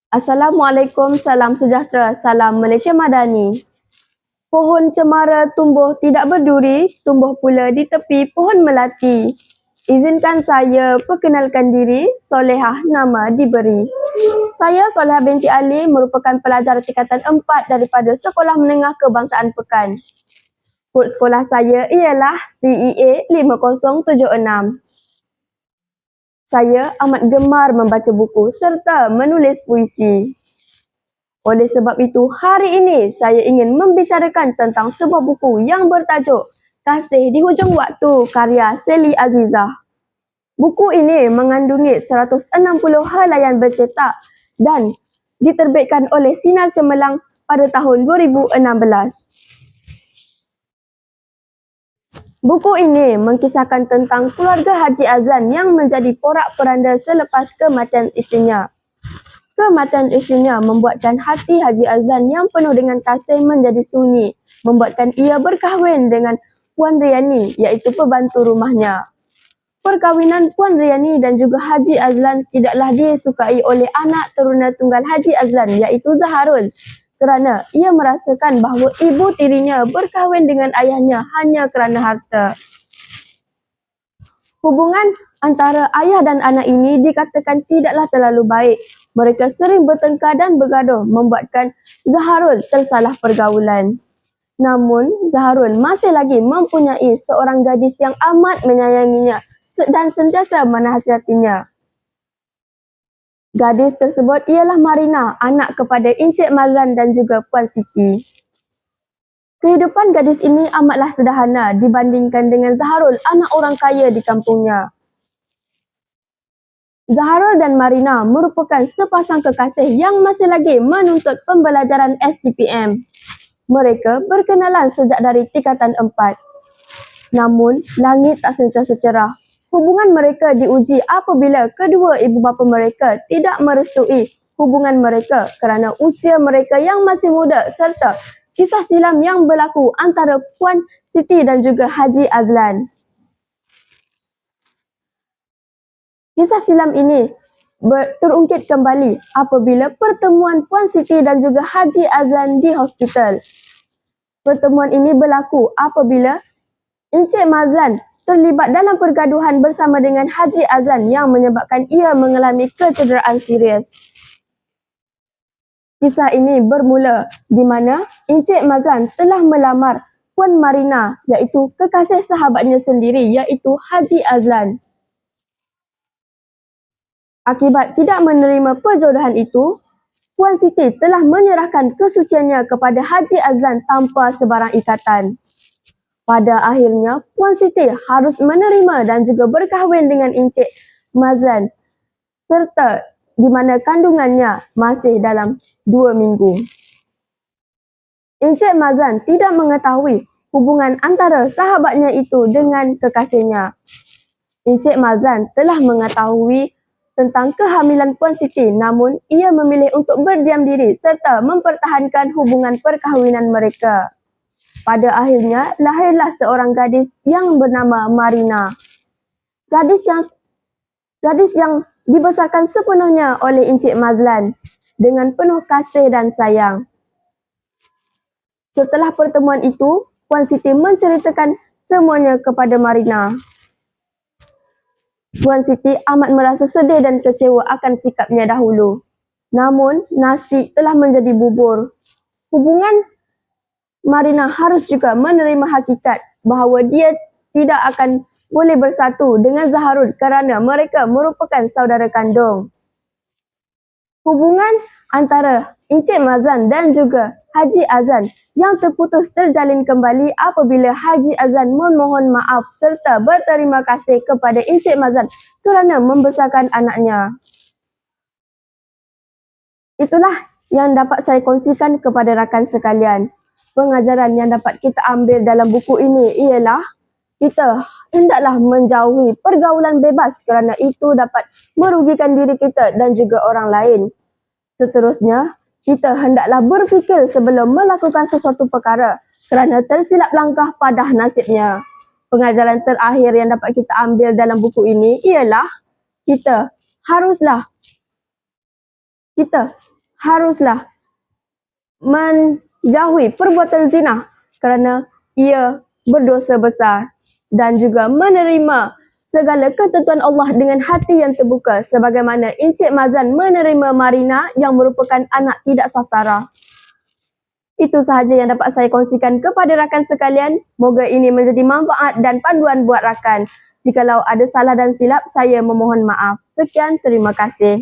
Assalamualaikum, salam sejahtera, salam Malaysia Madani. Pohon cemara tumbuh tidak berduri, tumbuh pula di tepi pohon melati. Izinkan saya perkenalkan diri, Solehah nama diberi. Saya Solehah binti Ali merupakan pelajar tingkatan 4 daripada Sekolah Menengah Kebangsaan Pekan. Kod sekolah saya ialah CEA 5076. Saya amat gemar membaca buku serta menulis puisi. Oleh sebab itu, hari ini saya ingin membicarakan tentang sebuah buku yang bertajuk Kasih di Hujung Waktu karya Sally Azizah. Buku ini mengandungi 160 helaian bercetak dan diterbitkan oleh Sinar Cemerlang pada tahun 2016. Buku ini mengkisahkan tentang keluarga Haji Azlan yang menjadi porak-poranda selepas kematian isterinya. Kematian isterinya membuatkan hati Haji Azlan yang penuh dengan kasih menjadi sunyi, membuatkan ia berkahwin dengan Puan Riani iaitu pembantu rumahnya. Perkahwinan Puan Riani dan juga Haji Azlan tidaklah disukai oleh anak teruna tunggal Haji Azlan iaitu Zaharul, kerana ia merasakan bahawa ibu tirinya berkahwin dengan ayahnya hanya kerana harta. Hubungan antara ayah dan anak ini dikatakan tidaklah terlalu baik. Mereka sering bertengkar dan bergaduh membuatkan Zaharul tersalah pergaulan. Namun, Zaharul masih lagi mempunyai seorang gadis yang amat menyayanginya dan sentiasa menasihatinya. Gadis tersebut ialah Marina, anak kepada Encik Mazlan dan juga Puan Siti. Kehidupan gadis ini amatlah sederhana dibandingkan dengan Zaharul, anak orang kaya di kampungnya. Zaharul dan Marina merupakan sepasang kekasih yang masih lagi menuntut pembelajaran STPM. Mereka berkenalan sejak dari tingkatan 4. Namun, langit tak sentiasa cerah. Hubungan mereka diuji apabila kedua ibu bapa mereka tidak merestui hubungan mereka kerana usia mereka yang masih muda serta kisah silam yang berlaku antara Puan Siti dan juga Haji Azlan. Kisah silam ini terungkit kembali apabila pertemuan Puan Siti dan juga Haji Azlan di hospital. Pertemuan ini berlaku apabila Encik Mazlan terlibat dalam pergaduhan bersama dengan Haji Azlan yang menyebabkan ia mengalami kecederaan serius. Kisah ini bermula di mana Encik Mazlan telah melamar Puan Marina iaitu kekasih sahabatnya sendiri iaitu Haji Azlan. Akibat tidak menerima perjodohan itu, Puan Siti telah menyerahkan kesuciannya kepada Haji Azlan tanpa sebarang ikatan. Pada akhirnya, Puan Siti harus menerima dan juga berkahwin dengan Encik Mazlan serta di mana kandungannya masih dalam 2 minggu. Encik Mazlan tidak mengetahui hubungan antara sahabatnya itu dengan kekasihnya. Encik Mazlan telah mengetahui tentang kehamilan Puan Siti, namun ia memilih untuk berdiam diri serta mempertahankan hubungan perkahwinan mereka. Pada akhirnya, lahirlah seorang gadis yang bernama Marina. Gadis yang dibesarkan sepenuhnya oleh Encik Mazlan dengan penuh kasih dan sayang. Setelah pertemuan itu, Puan Siti menceritakan semuanya kepada Marina. Puan Siti amat merasa sedih dan kecewa akan sikapnya dahulu. Namun, nasi telah menjadi bubur. Hubungan Marina harus juga menerima hakikat bahawa dia tidak akan boleh bersatu dengan Zaharul kerana mereka merupakan saudara kandung. Hubungan antara Encik Mazlan dan juga Haji Azlan yang terputus terjalin kembali apabila Haji Azlan memohon maaf serta berterima kasih kepada Encik Mazlan kerana membesarkan anaknya. Itulah yang dapat saya kongsikan kepada rakan sekalian. Pengajaran yang dapat kita ambil dalam buku ini ialah kita hendaklah menjauhi pergaulan bebas kerana itu dapat merugikan diri kita dan juga orang lain. Seterusnya, kita hendaklah berfikir sebelum melakukan sesuatu perkara kerana tersilap langkah padah nasibnya. Pengajaran terakhir yang dapat kita ambil dalam buku ini ialah kita haruslah menjauhi perbuatan zina kerana ia berdosa besar dan juga menerima segala ketentuan Allah dengan hati yang terbuka sebagaimana Encik Mazan menerima Marina yang merupakan anak tidak saftara. Itu sahaja yang dapat saya kongsikan kepada rakan sekalian. Moga ini menjadi manfaat dan panduan buat rakan. Jikalau ada salah dan silap, saya memohon maaf. Sekian, terima kasih.